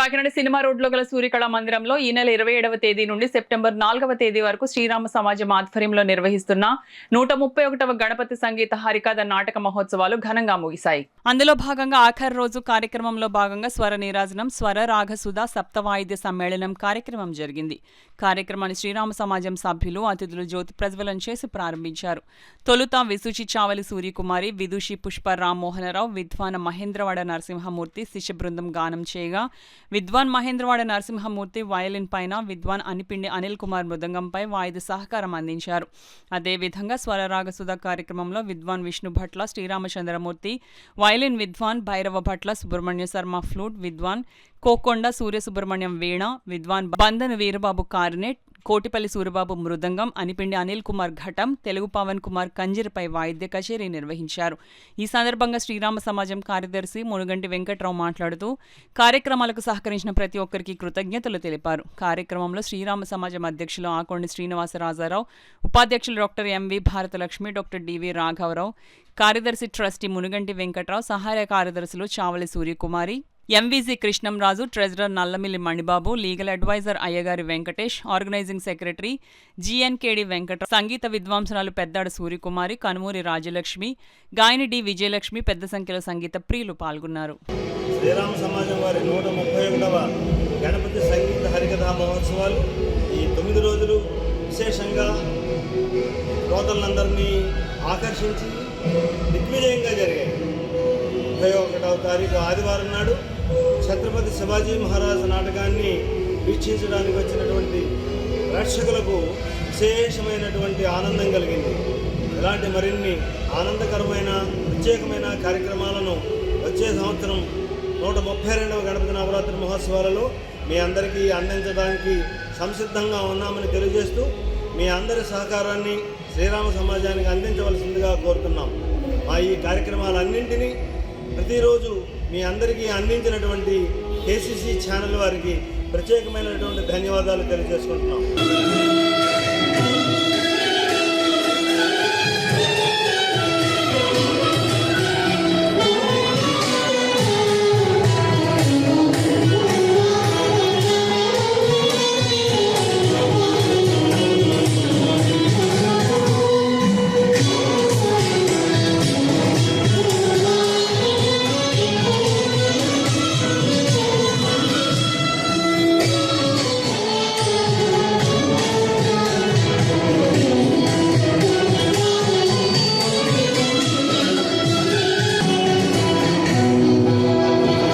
Kakinada cinema రోడ్లో గల సూర్యకళా మందిరంలో ఈ నెల 27వ తేదీ నుండి సెప్టెంబర్ 4వ తేదీ వరకు శ్రీరామ సమాజం ఆధ్వర్యంలో నిర్వహిస్తున్న 131వ గణపతి సంగీత హరికథ నాటక మహోత్సవాలు ఘనంగా ముగిశాయి. అందులో భాగంగా ఆఖరి రోజు కార్యక్రమంలో భాగంగా స్వర నీరాజనం, స్వర రాగసుధ సప్తవాయిద్య సమ్మేళనం కార్యక్రమం జరిగింది. కార్యక్రమాన్ని శ్రీరామ సమాజం సభ్యులు, అతిథులు జ్యోతి ప్రజ్వలన చేసి ప్రారంభించారు. తొలుత విసుచి చావలి సూర్యకుమారి, విదుషి పుష్ప రామ్మోహనరావు, విద్వాన మహేంద్రవాడ నరసింహమూర్తి శిష్య బృందం గానం చేయగా, విద్వాన్ మహేంద్రవాడ నరసింహమూర్తి వయలిన్ పైన, విద్వాన్ అనిపిండి అనిల్ కుమార్ మృదంగంపై వాయిద్య సహకారం అందించారు. అదేవిధంగా స్వరరాగసుధ కార్యక్రమంలో విద్వాన్ విష్ణు భట్ల, శ్రీరామచంద్రమూర్తి వయలిన్, విద్వాన్ భైరవ భట్ల సుబ్రహ్మణ్య శర్మ ఫ్లూట్, విద్వాన్ కోకొండ సూర్య సుబ్రహ్మణ్యం వీణ, విద్వాన్ బంధను వీరబాబు కార్నెట్, కోటిపల్లి సూర్యబాబు మృదంగం, అనిపిండి అనిల్ కుమార్ ఘటం, తెలుగు పవన్ కుమార్ కంజిరపై వాయిద్య కచేరీ నిర్వహించారు. ఈ సందర్భంగా శ్రీరామ సమాజం కార్యదర్శి మునుగంటి వెంకట్రావు మాట్లాడుతూ కార్యక్రమాలకు సహకరించిన ప్రతి ఒక్కరికి కృతజ్ఞతలు తెలిపారు. కార్యక్రమంలో శ్రీరామ సమాజం అధ్యక్షులు ఆకొండి శ్రీనివాసరాజారావు, ఉపాధ్యక్షులు doctor M V Bharatalakshmi, doctor D V రాఘవరావు, కార్యదర్శి ట్రస్టీ మునుగంటి వెంకట్రావు, సహాయ కార్యదర్శులు Chavali Suryakumari, M V G Krishnamraju, treasurer Nallamilli Manibabu, legal adviser Ayyagari Venkatesh, organising secretary G N K D Venkatrao, సంగీత విద్వాంసరాలు పెద్దాడ సూర్యకుమారి, కనుమూరి రాజలక్ష్మి, గాయని డి విజయలక్ష్మి పెద్ద సంఖ్యలో సంగీత ప్రియులు పాల్గొన్నారు. శ్రీరామ సమాజం వారి 131వ గణపతి సంగీత హరికథా మహోత్సవాలు ఈ 9 రోజులు విశేషంగా శ్రోతలందరినీ ఆకర్షించి దిగ్విజయంగా జరిగాయి. 31వ తారీఖు ఆదివారం నాడు ఛత్రపతి శివాజీ మహారాజ్ నాటకాన్ని వీక్షించడానికి వచ్చినటువంటి ప్రేక్షకులకు విశేషమైనటువంటి ఆనందం కలిగింది. ఇలాంటి మరిన్ని ఆనందకరమైన ప్రత్యేకమైన కార్యక్రమాలను వచ్చే సంవత్సరం 132వ గణపతి నవరాత్రి మహోత్సవాలలో మీ అందరికీ అందించడానికి సంసిద్ధంగా ఉన్నామని తెలియజేస్తూ మీ అందరి సహకారాన్ని శ్రీరామ సమాజానికి అందించవలసిందిగా కోరుతున్నాం. మా ఈ కార్యక్రమాలన్నింటినీ ప్రతిరోజు మీ అందరికీ అందించినటువంటి కేసీసీ ఛానల్ వారికి ప్రత్యేకమైనటువంటి ధన్యవాదాలు తెలియజేసుకుంటున్నాం.